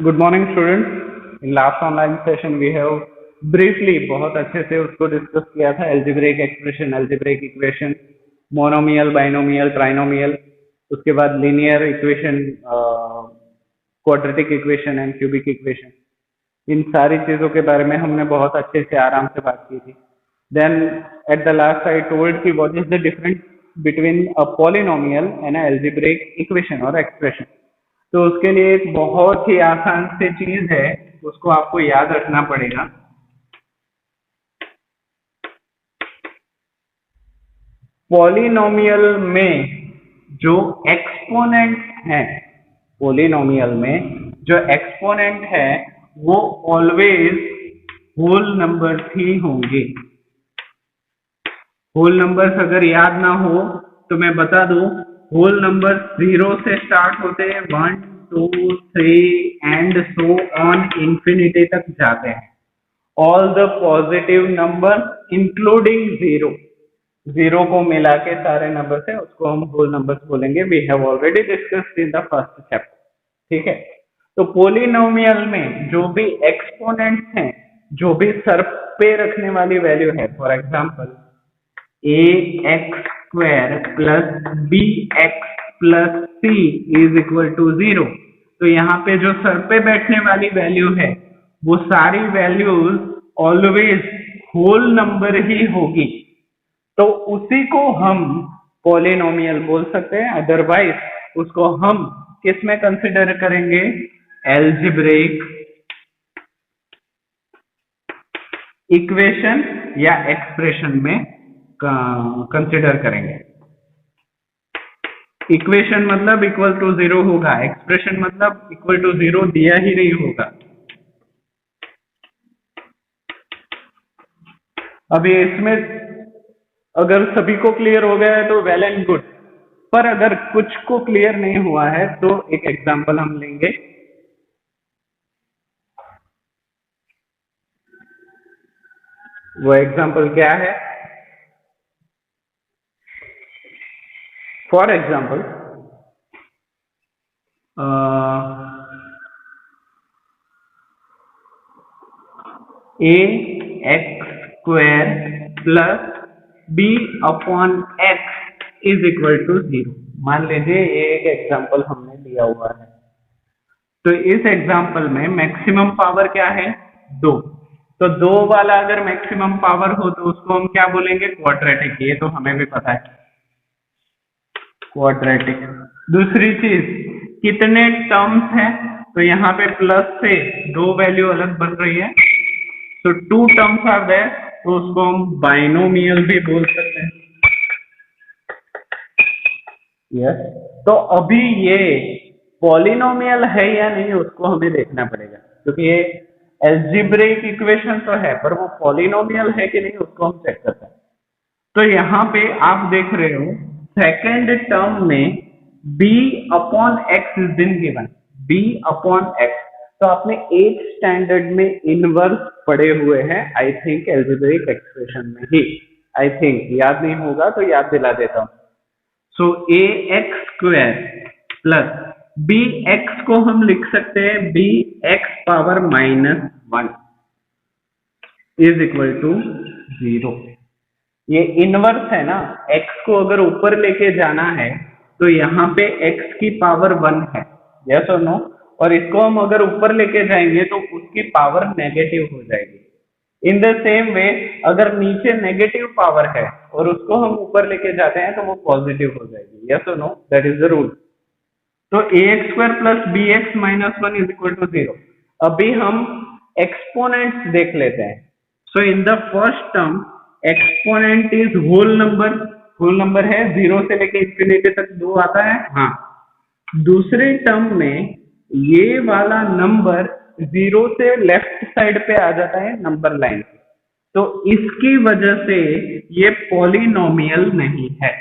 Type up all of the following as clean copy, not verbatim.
Good morning students. In last online session we have briefly बहुत अच्छे से उसको डिस्कस किया था। Algebraic expression, algebraic equation, monomial, binomial, trinomial, उसके बाद linear equation, quadratic equation and cubic equation. इन सारी चीजों के बारे में हमने बहुत अच्छे से आराम से बात की थी। Then at the last I told कि what is the difference between a polynomial and algebraic equation और एक्सप्रेशन। तो उसके लिए एक बहुत ही आसान सी चीज है, उसको आपको याद रखना पड़ेगा। पॉलिनोमियल में जो एक्सपोनेंट है, पॉलिनोमियल में जो एक्सपोनेंट है वो ऑलवेज होल नंबर ही होंगे। होल नंबर्स अगर याद ना हो तो मैं बता दूं, होल नंबर 0 से स्टार्ट होते हैं, 1 2 3 एंड सो ऑन इंफिनिटी तक जाते हैं। All the positive number including zero को मिला के सारे नंबर है उसको हम होल नंबर्स बोलेंगे। We have already discussed in the first chapter. ठीक है, तो पोलिनोमियल में जो भी एक्सपोनेंट्स हैं, जो भी सर पे रखने वाली वैल्यू है, for example a x square plus b x plus c is equal to 0। तो यहाँ पे जो सर पे बैठने वाली वैल्यू है वो सारी वैल्यूज ऑलवेज होल नंबर ही होगी, तो उसी को हम पॉलिनोमियल बोल सकते हैं। अदरवाइज उसको हम किस में कंसिडर करेंगे? एल्जेब्रिक इक्वेशन या एक्सप्रेशन में कंसिडर करेंगे। इक्वेशन मतलब इक्वल टू 0 होगा, एक्सप्रेशन मतलब इक्वल टू 0 दिया ही नहीं होगा। अभी इसमें अगर सभी को क्लियर हो गया है तो वेल एंड गुड, पर अगर कुछ को क्लियर नहीं हुआ है तो एक एग्जांपल हम लेंगे। वो एग्जांपल क्या है? For example a x square plus b upon x is equal to 0। मान लीजिए ये एक एग्जांपल हमने लिया हुआ है। तो इस एग्जांपल में मैक्सिमम पावर क्या है? 2। तो 2 वाला अगर मैक्सिमम पावर हो तो उसको हम क्या बोलेंगे? क्वाड्रेटिक। ये तो हमें भी पता है, क्वाड्रेटिक। दूसरी चीज, कितने टर्म्स हैं? तो यहाँ पे प्लस से 2 वैल्यू अलग बन रही है, तो 2 टर्म्स आर देयर, तो उसको हम बाइनोमियल भी बोल सकते हैं। यस, तो अभी ये पॉलिनोमियल है या नहीं उसको हमें देखना पड़ेगा, क्योंकि ये एल्जेब्रिक इक्वेशन तो है पर वो पॉलिनोमियल है कि नहीं उसको हम चेक करते हैं। तो यहाँ पे आप देख रहे हो सेकेंड टर्म में b upon x is been given, b upon x. तो आपने 8 स्टैंडर्ड में इनवर्स पढ़े हुए हैं, आई थिंक एल्जेब्रिक एक्सप्रेशन में ही, आई थिंक। याद नहीं होगा तो याद दिला देता हूं। So a x square plus b x को हम लिख सकते हैं b x power -1 is equal to 0। ये इनवर्स है ना, x को अगर ऊपर लेके जाना है तो यहाँ पे x की पावर 1 है, यस और नो। और इसको हम अगर ऊपर लेके जाएंगे तो उसकी पावर नेगेटिव हो जाएगी। इन द सेम वे अगर नीचे नेगेटिव पावर है और उसको हम ऊपर लेके जाते हैं तो वो पॉजिटिव हो जाएगी, यस और no. That is the rule. तो a x square plus b x -1 is equal to 0। अभी हम एक्सपोनेंट्स देख लेते हैं। So in the first term exponent is whole number, whole number है, 0 से लेके इंफिनिटी तक 2 आता है। हाँ, दूसरे टर्म में ये वाला नंबर 0 से लेफ्ट साइड पे आ जाता है नंबर लाइन, तो इसकी वजह से ये पॉलिनोमियल नहीं है,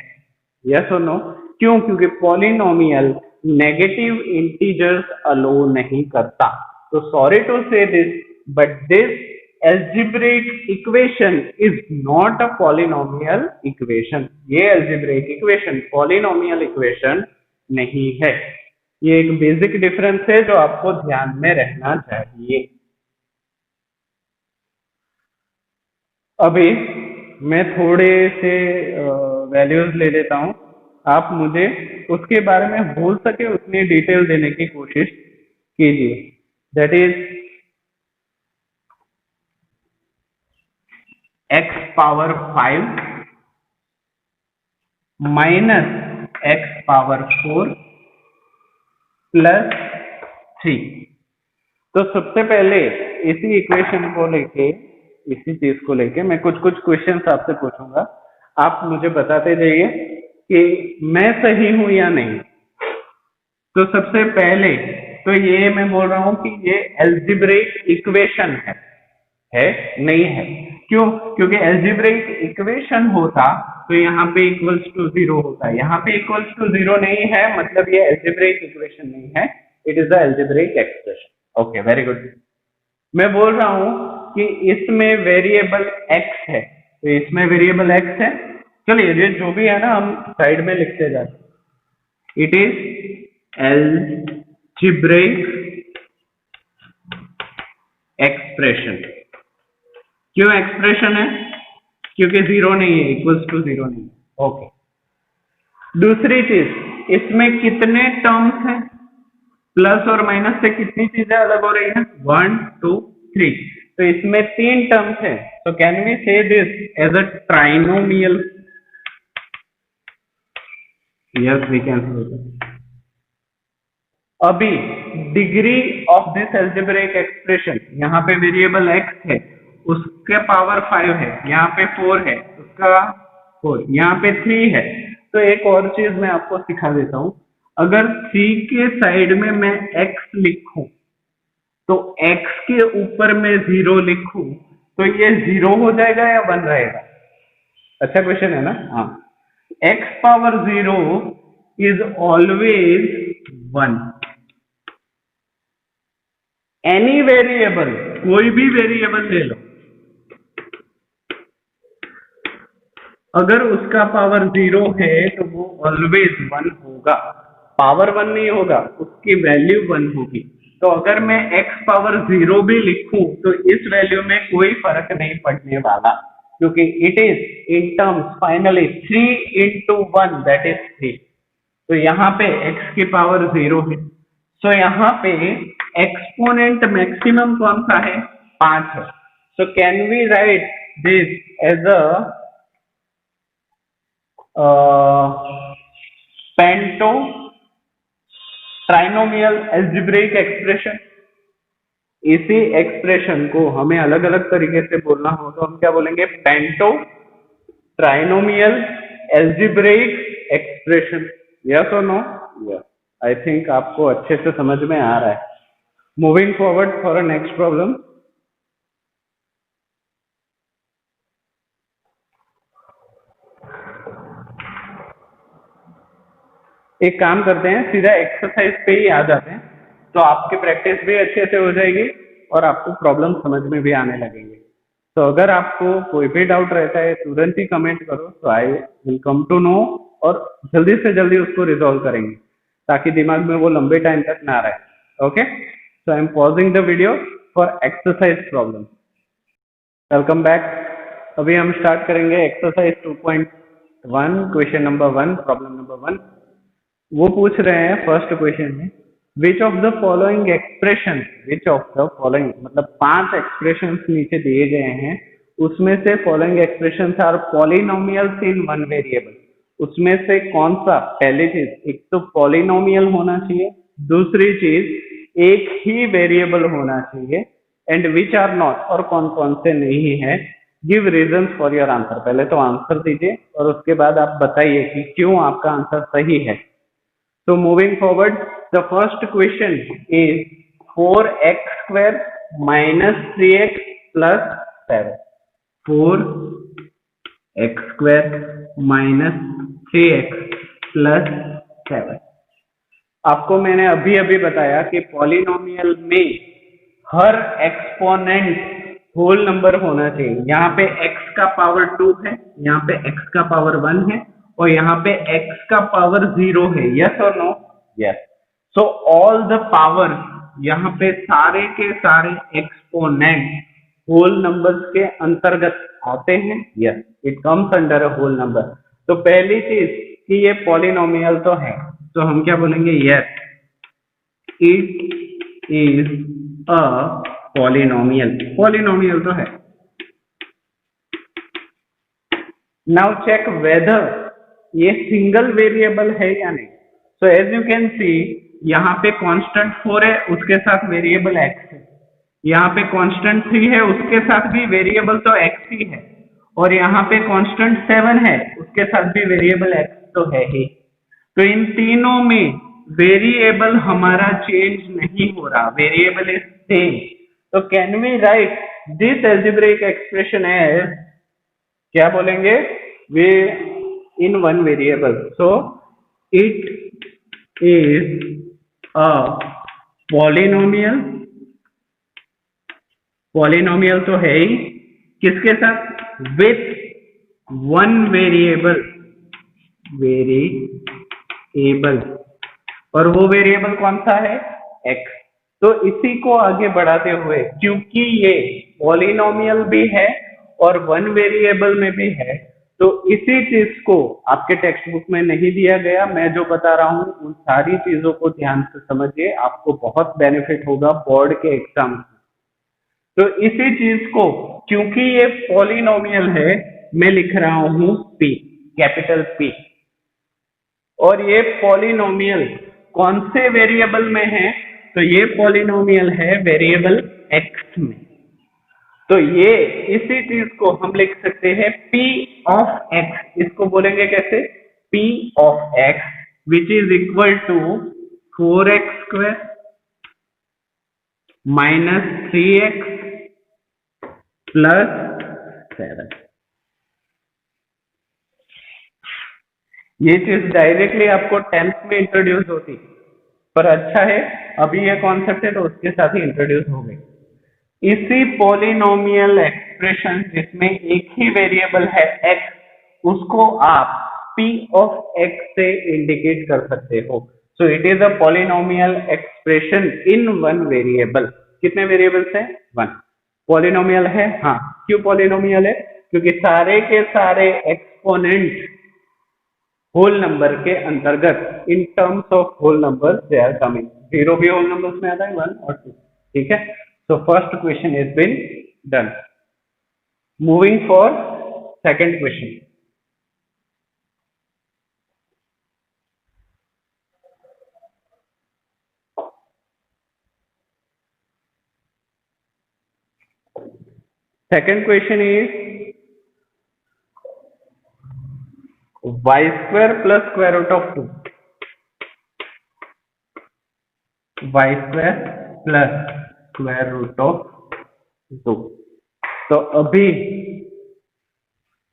यस और नो। क्यों? क्योंकि पॉलिनोमियल नेगेटिव इंटीजर्स अलो नहीं करता। तो सॉरी टू से this, but this algebraic equation is not a polynomial equation। ये algebraic equation polynomial equation नहीं है। ये एक बेसिक डिफरेंस है जो आपको ध्यान में रहना चाहिए। अभी मैं थोड़े से वैल्यूज ले लेता हूं, आप मुझे उसके बारे में हो सके उतनी डिटेल देने की कोशिश कीजिए। That is x power 5 minus x power 4 plus 3। तो सबसे पहले इसी इक्वेशन को लेके, इसी चीज को लेके मैं कुछ कुछ क्वेश्चंस आपसे पूछूंगा, आप मुझे बताते जाइए कि मैं सही हूं या नहीं। तो सबसे पहले तो ये मैं बोल रहा हूं कि ये एल्जिब्रिक इक्वेशन है नहीं है। क्यों? क्योंकि एल्जिब्रिक इक्वेशन होता तो यहाँ पे इक्वल्स टू 0 होता है, यहाँ पे इक्वल्स टू 0 नहीं है, मतलब ये एल्जिब्रिक इक्वेशन नहीं है, it is the algebraic expression. Okay, very good. मैं बोल रहा हूं कि इसमें वेरिएबल x है, तो इसमें वेरिएबल x है। चलिए ये जो भी है ना हम साइड में लिखते जाते। It is algebraic expression. क्यों एक्सप्रेशन है? क्योंकि 0 नहीं है, इक्वल्स टू 0 नहीं है। ओके, दूसरी चीज, इसमें कितने टर्म्स हैं? प्लस और माइनस से कितनी चीजें अलग हो रही हैं? 1 2 3। तो इसमें 3 टर्म्स हैं। तो can we say this as a trinomial? Yes, we can say this. अभी degree of this algebraic expression, यहाँ पे वेरिएबल x है, उसके पावर 5 है, यहाँ पे 4 है, उसका 4, यहाँ पे 3 है। तो एक और चीज मैं आपको सिखा देता हूं, अगर 3 के साइड में मैं x लिखूं तो x के ऊपर मैं 0 लिखूं तो ये 0 हो जाएगा या 1 रहेगा? अच्छा क्वेश्चन है ना? हाँ, x power 0 is always 1। Any variable, कोई भी वेरिएबल ले लो, अगर उसका पावर 0 है तो वो ऑलवेज 1 होगा, पावर 1 नहीं होगा, उसकी वैल्यू 1 होगी। तो अगर मैं x पावर 0 भी लिखूं तो इस वैल्यू में कोई फर्क नहीं पड़ने वाला, क्योंकि it is in terms finally 3 into 1 that is 3। तो यहाँ पे x की पावर 0 है, सो यहाँ पे एक्सपोनेंट मैक्सिमम कौन सा है? 5 है। So can we write this as a pento trinomial algebraic expression. इसी एक्सप्रेशन को हमें अलग अलग तरीके से बोलना हो तो हम क्या बोलेंगे? पेंटो ट्राइनोमियल एल्जिब्रिक एक्सप्रेशन। यस और नो? यस, आई थिंक आपको अच्छे से समझ में आ रहा है। Moving forward for a next problem. एक काम करते हैं, सीधा एक्सरसाइज पे ही आ जाते हैं, तो आपकी प्रैक्टिस भी अच्छे से हो जाएगी और आपको प्रॉब्लम समझ में भी आने लगेंगे। तो अगर आपको कोई भी डाउट रहता है तुरंत ही कमेंट करो, तो I will come to know और जल्दी से जल्दी उसको रिजॉल्व करेंगे, ताकि दिमाग में वो लंबे टाइम तक ना रहे। Okay, so I am pausing the video for exercise problem. Welcome back. अभी हम स्टार्ट करेंगे exercise 2.1, question number 1, problem number 1। वो पूछ रहे हैं फर्स्ट क्वेश्चन में, which of the following expression, which of the following मतलब 5 एक्सप्रेशन नीचे दिए गए हैं, उसमें से following expression are polynomials in one variable. उसमें से कौन सा? पहली चीज, एक तो पॉलिनोमियल होना चाहिए, दूसरी चीज एक ही वेरिएबल होना चाहिए, एंड विच आर नॉट, और कौन कौन से नहीं है। Give reason for your answer. पहले तो आंसर दीजिए और उसके बाद आप बताइए कि क्यों आपका आंसर सही है। So moving forward, the first question is 4x square minus 3x plus 7. 4x square minus 3x plus 7. आपको मैंने अभी अभी बताया कि पॉलिनोमियल में हर एक्सपोनेंट होल नंबर होना चाहिए। यहाँ पे x का पावर 2 है, यहाँ पे x का पावर 1 है और यहाँ पे x का पावर 0 है। यस और no? Yes. So all the power, यहाँ पे सारे के सारे एक्सपोनेंट होल नंबर्स के अंतर्गत आते हैं। Yes, it comes under a whole number. तो पहली चीज कि ये पॉलिनोमियल तो है, तो हम क्या बोलेंगे? Yes, it is a polynomial. Polynomial तो है। नाउ चेक वेदर ये सिंगल वेरिएबल है या नहीं। So as you can see, यहाँ पे कांस्टेंट 4 है, उसके साथ वेरिएबल x है। यहाँ पे कांस्टेंट 3 है, उसके साथ भी वेरिएबल तो x ही है। और यहाँ पे कांस्टेंट 7 है, उसके साथ भी वेरिएबल x तो है ही। तो इन तीनों में वेरिएबल हमारा चेंज नहीं हो रहा, वेरिएबल इज सेम। तो can we write this algebraic expression as, क्या बोलेंगे? Way in one variable. So it is a polynomial. Polynomial तो है ही, किसके साथ? With one variable. वेरिएबल, और वो वेरिएबल कौन सा है? x। तो इसी को आगे बढ़ाते हुए, क्योंकि ये पॉलिनोमियल भी है और वन वेरिएबल में भी है, तो इसी चीज को आपके टेक्स्ट बुक में नहीं दिया गया। मैं जो बता रहा हूं उन सारी चीजों को ध्यान से समझिए, आपको बहुत बेनिफिट होगा बोर्ड के एग्जाम में। तो इसी चीज को, क्योंकि ये पॉलिनोमियल है, मैं लिख रहा हूं p, कैपिटल P। और ये पॉलिनोमियल कौन से वेरिएबल में है? तो ये पॉलिनोमियल है वेरिएबल x में। तो ये इसी चीज को हम लिख सकते हैं p ऑफ x। इसको बोलेंगे कैसे? p of x which is equal to 4x square minus 3x plus 7। ये चीज डायरेक्टली आपको 10th में इंट्रोड्यूस होती, पर अच्छा है अभी ये कॉन्सेप्ट है तो उसके साथ ही इंट्रोड्यूस हो गई। इसी पॉलिनोमियल एक्सप्रेशन जिसमें एक ही वेरिएबल है x, उसको आप p ऑफ x से इंडिकेट कर सकते हो। सो it is a polynomial expression in one variable. कितने वेरिएबल्स हैं? 1। पॉलिनोमियल है, हाँ। क्यों पॉलिनोमियल है? क्योंकि सारे के सारे एक्सपोनेंट होल नंबर के अंतर्गत, in terms of whole number they are coming. 0 भी होल नंबर्स में आता है, 1 और 2। ठीक है, so first question has been done. Moving for second question. Second question is y square plus square root of 2. Y square plus square root of 2. तो अभी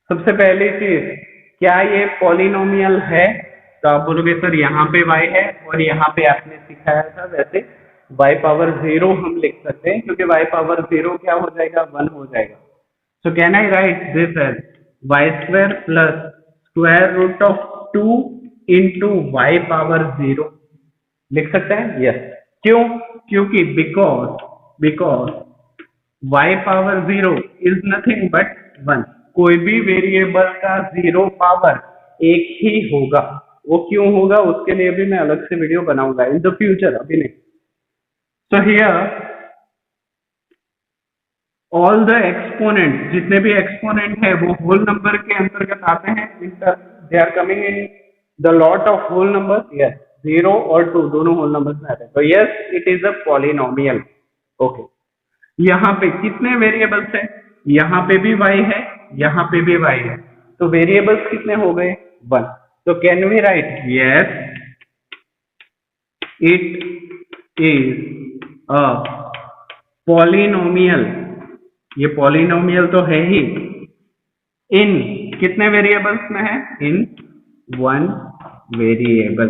सबसे पहली चीज, क्या ये पॉलिनोमियल है? तो आप बोलोगे सर यहाँ पे y है और यहाँ पे आपने सिखाया था वैसे y पावर 0 हम लिख सकते हैं, क्योंकि y पावर 0 क्या हो जाएगा? 1 हो जाएगा। So can I write this as y square plus square root of 2 into y power 0 लिख सकते हैं? यस। क्यों? क्योंकि because y power 0 is nothing but 1। कोई भी वेरिएबल का 0 पावर एक ही होगा। वो क्यों होगा उसके लिए भी मैं अलग से वीडियो बनाऊंगा इन द फ्यूचर, अभी नहीं। So here all the exponent, जितने भी एक्सपोनेंट है वो होल नंबर के अंतर्गत आते हैं। They are coming in the lot of whole number. Yes, 0 और 2 दोनों होल नंबर्स में आते हैं। तो yes, it is a polynomial. Okay, यहाँ पे कितने वेरिएबल्स है? यहाँ पे भी y है, यहाँ पे भी y है, तो वेरिएबल्स कितने हो गए? 1। तो can we write? Yes, it is a polynomial. ये पॉलिनोमियल तो है ही। इन कितने वेरिएबल्स में है? In 1 variable.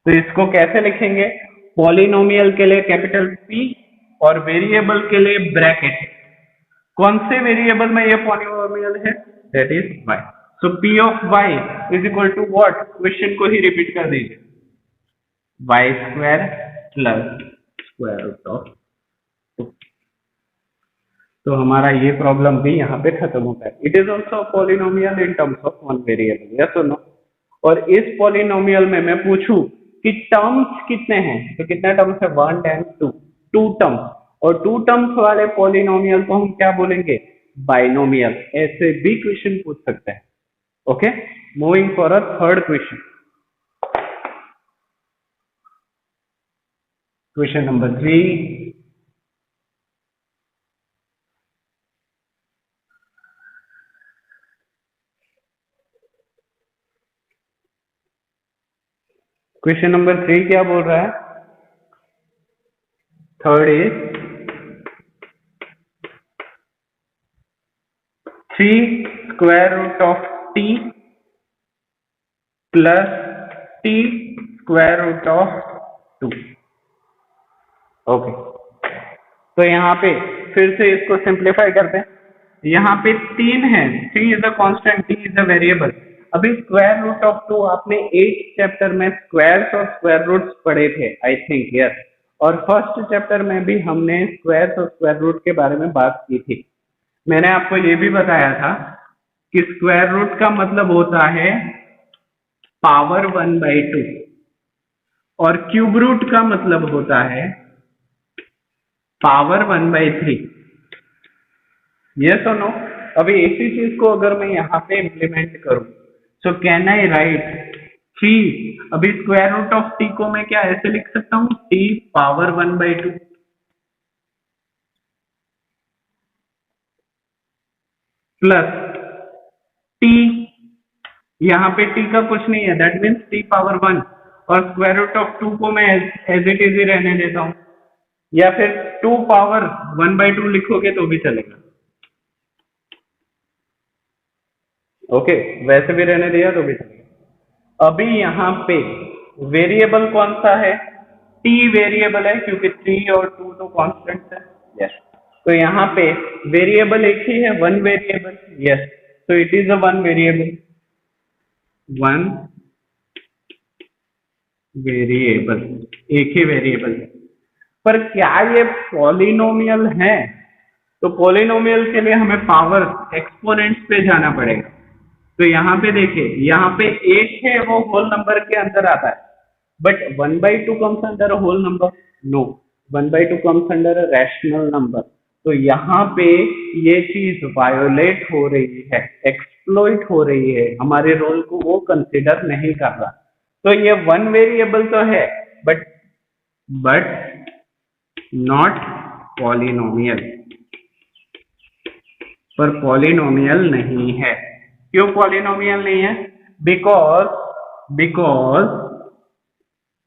तो इसको कैसे लिखेंगे? पॉलिनोमियल के लिए कैपिटल P और वेरिएबल के लिए ब्रैकेट। कौन से वेरिएबल में ये पॉलिनोमियल है? That is y। So p of y is equal to what, question को ही रिपीट कर दीजिए, y square plus square root of 2। तो हमारा ये प्रॉब्लम भी यहाँ पे खत्म होता है। It is also polynomial in terms of one variable, yes और नो। और इस पॉलिनोमियल में मैं पूछूं कि टर्म्स कितने हैं, तो कितने टर्म्स है, 1 एंड 2, 2 टर्म्स। और 2 टर्म्स वाले पॉलिनोमियल को हम क्या बोलेंगे, बाइनोमियल। ऐसे भी क्वेश्चन पूछ सकते हैं। Okay, moving for a third question. Question number 3। Question number 3 क्या बोल रहा है, third is 3 square root of t plus t square root of 2। Okay, तो यहाँ पे फिर से इसको सिंप्लीफाई करते हैं। यहाँ पे 3 है, 3 is a constant, T is a variable. अभी स्क्वायर रूट ऑफ 2 आपने 8th चैप्टर में स्क्वायर्स और स्क्वायर रूट्स पढ़े थे, आई थिंक, यस। और फर्स्ट चैप्टर में भी हमने स्क्वायर्स और स्क्वायर रूट के बारे में बात की थी। मैंने आपको ये भी बताया था कि स्क्वायर रूट का मतलब होता है पावर 1/2 और क्यूब रूट का मतलब होता है पावर 1/3। यस और नो। अभी इसी चीज को अगर मैं यहाँ पे इम्प्लीमेंट करूं, सो कैन आई राइट 3, अभी स्क्वायर रूट ऑफ टी को मैं क्या ऐसे लिख सकता हूँ, टी पावर 1/2 प्लस टी, यहाँ पे टी का कुछ नहीं है, दैट मीन्स टी पावर 1, और स्क्वायर रूट ऑफ 2 को मैं एज इट इज ही रहने देता हूँ, या फिर 2 पावर 1/2 लिखोगे तो भी चलेगा। ओके, वैसे भी रहने दिया तो भी चलेगा। अभी यहाँ पे वेरिएबल कौन सा है, टी वेरिएबल है, क्योंकि 3 और 2 तो कांस्टेंट है, यस। तो यहाँ पे वेरिएबल एक ही है, वन वेरिएबल, यस। तो it is a one variable, one variable, एक ही वेरिएबल है। पर क्या ये पॉलिनोमियल है, तो पॉलिनोमियल के लिए हमें पावर एक्सपोनेंट्स पे जाना पड़ेगा। तो यहाँ पे देखिए, यहाँ पे एक है वो होल नंबर के अंदर आता है, but 1/2 comes under a whole number, no, 1/2 comes under a rational number. तो यहाँ पे ये चीज वायोलेट हो रही है, एक्सप्लॉइट हो रही है, हमारे रोल को वो कंसिडर नहीं कर रहा। तो ये वन वेरिएबल तो है, बट नॉट पॉलिनोमियल, पर पॉलिनोमियल नहीं है। क्यों पॉलिनोमियल नहीं है, बिकॉज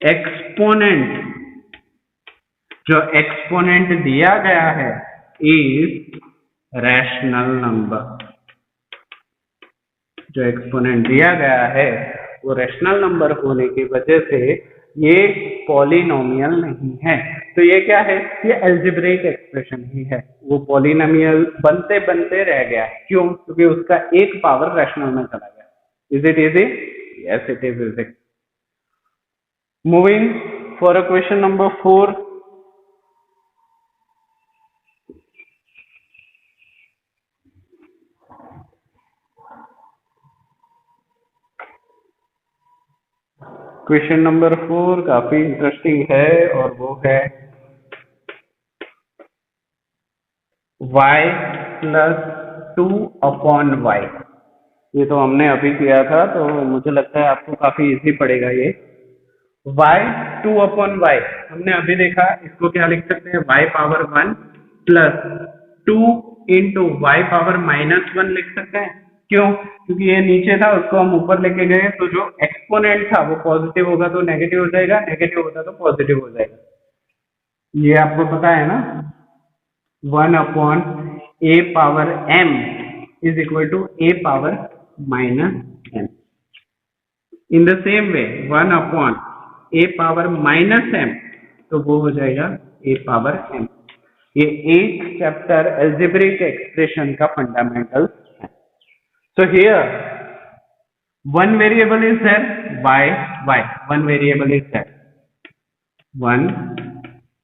एक्सपोनेंट, जो एक्सपोनेंट दिया गया है इज रैशनल नंबर। जो एक्सपोनेंट दिया गया है वो रैशनल नंबर होने की वजह से ये पॉलिनोमियल नहीं है। तो ये क्या है, ये अलजेब्रिक एक्सप्रेशन ही है, वो पॉलिनोमियल बनते बनते रह गया। क्यों, क्योंकि उसका एक पावर रैशनल में चला गया। Is it easy, yes it is easy. Moving for a question number 4। Question number 4 काफी इंटरेस्टिंग है, और वो है y प्लस 2/y। ये तो हमने अभी किया था, तो मुझे लगता है आपको काफी इजी पड़ेगा ये। y 2/y हमने अभी देखा, इसको क्या लिख सकते हैं, y power 1 plus 2 into y power -1 लिख सकते हैं। क्यों, क्योंकि ये नीचे था, उसको हम ऊपर लेके गए, तो जो एक्सपोनेंट था वो पॉजिटिव होगा तो नेगेटिव हो जाएगा, नेगेटिव होगा तो पॉजिटिव हो जाएगा। ये आपको पता है ना, 1/a power m is equal to a power -m। In the same way 1/a power -m, तो वो हो जाएगा a पावर m। ये 8th चैप्टर अलजेब्रिक एक्सप्रेशन का फंडामेंटल है। So here one variable is there, y, one variable is there, one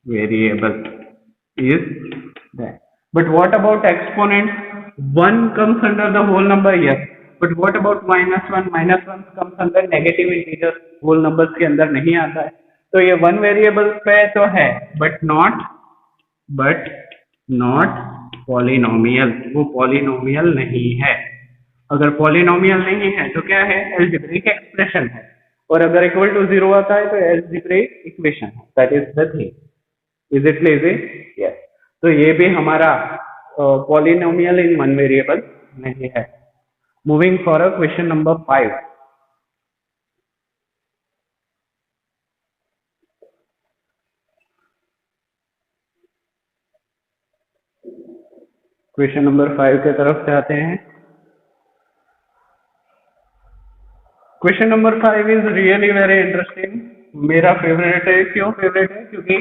variable is there. But what about exponents? One comes under the whole number, yes. But what about minus one? Minus one comes under negative integers, whole numbers के अंदर नहीं आता है. तो ये one variable पे तो है, बट नॉट पॉलिनोमियल. वो पॉलिनोमियल नहीं है. अगर पॉलिनोमियल नहीं है तो क्या है? एल्जेब्रिक एक्सप्रेशन है. और अगर इक्वल टू 0 आता है तो एल्जेब्रिक इक्वेशन है. That is the thing. Is it clear? Yes. तो ये भी हमारा पॉलिनोमियल इन वन वेरिएबल नहीं है. Moving for a question number 5. Question number 5 के तरफ से आते हैं. Question number 5 is really very interesting. मेरा फेवरेट है. क्यों फेवरेट है? क्योंकि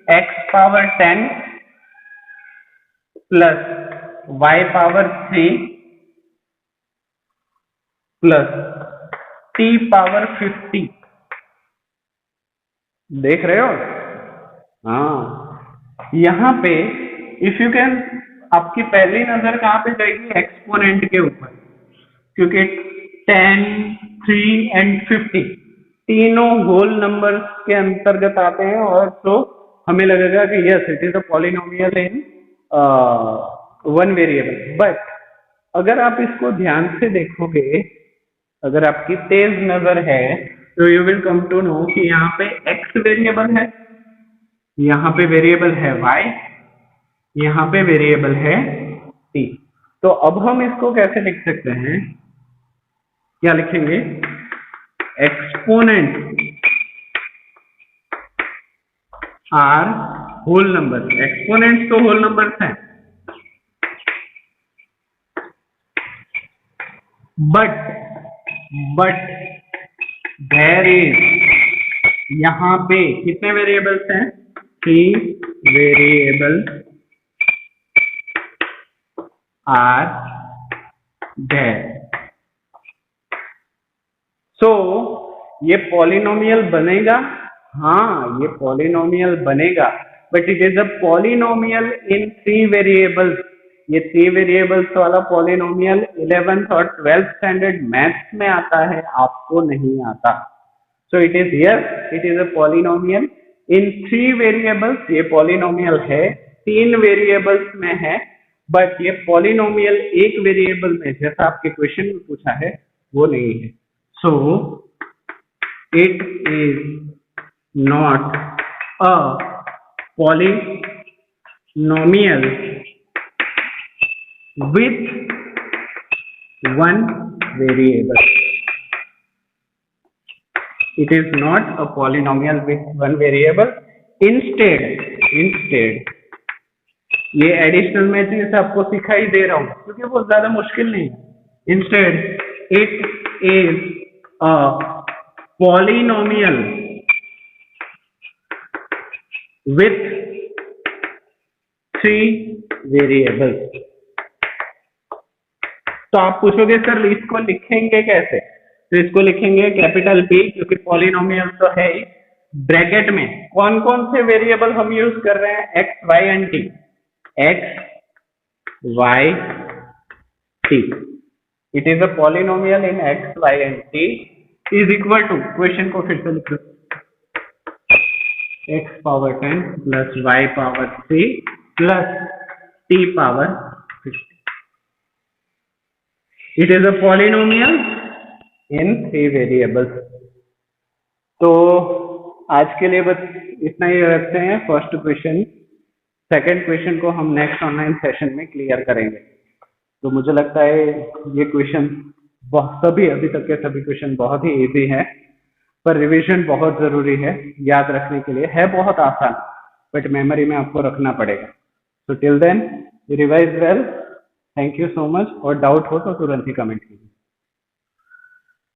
x power 10 plus y power 3 plus t power 50. देख रहे हो? हाँ. यहाँ पे इफ यू कैन, आपकी पहली नजर कहाँ पे जाएगी? एक्सपोनेंट के ऊपर. क्योंकि 10, 3 एंड 50 तीनों होल नंबर्स के अंतर्गत आते हैं, और तो हमें लगेगा कि yes it is a polynomial in one variable. But अगर आप इसको ध्यान से देखोगे, अगर आपकी तेज नजर है, तो you will come to know कि यहाँ पे x वेरिएबल है, यहाँ पे वेरिएबल है y, यहाँ पे वेरिएबल है t. तो अब हम इसको कैसे लिख सकते हैं? क्या लिखेंगे? Exponent are whole number. Exponents तो होल नंबर्स हैं, बट देयर इज, यहां पे कितने वेरिएबल्स हैं? 3 वेरिएबल आर देयर. सो ये पॉलिनोमियल बनेगा. हाँ, ये पॉलिनोमियल बनेगा, but it is a polynomial in 3 variables. ये 3 वेरिएबल्स वाला पॉलिनोमियल 11th और 12th स्टैंडर्ड मैथ्स में आता है, आपको नहीं आता. सो it is, yes it is a polynomial in 3 variables. ये पॉलिनोमियल है, 3 वेरिएबल्स में है, बट ये पॉलिनोमियल एक वेरिएबल में, जैसा आपके क्वेश्चन में पूछा है, वो नहीं है. So it is not a polynomial with one variable. It is not a polynomial with one variable. Instead ये एडिशनल में चीज आपको सिखाई दे रहा हूं क्योंकि वो ज्यादा मुश्किल नहीं है. Instead it is a polynomial with 3 variables. तो आप पूछोगे सर इसको लिखेंगे कैसे? तो इसको लिखेंगे कैपिटल P, क्योंकि पॉलिनोमियल तो है ही. ब्रैकेट में कौन कौन से वेरिएबल हम यूज कर रहे हैं? x, y and t. x, y, t. It is a polynomial in x, y and t is equal to, question को फिर से लिखो, x power 10 plus y power 3 plus t power 50. It is a polynomial in 3 variables. तो आज के लिए बस इतना ही रखते हैं. फर्स्ट क्वेश्चन, सेकंड क्वेश्चन को हम नेक्स्ट ऑनलाइन सेशन में क्लियर करेंगे. तो मुझे लगता है ये क्वेश्चन सभी, अभी तक के सभी क्वेश्चन बहुत ही इजी है, पर रिवीजन बहुत जरूरी है याद रखने के लिए. है बहुत आसान, बट मेमोरी में आपको रखना पड़ेगा. So till then revise well. Thank you so much. और डाउट हो तो तुरंत ही कमेंट कीजिए.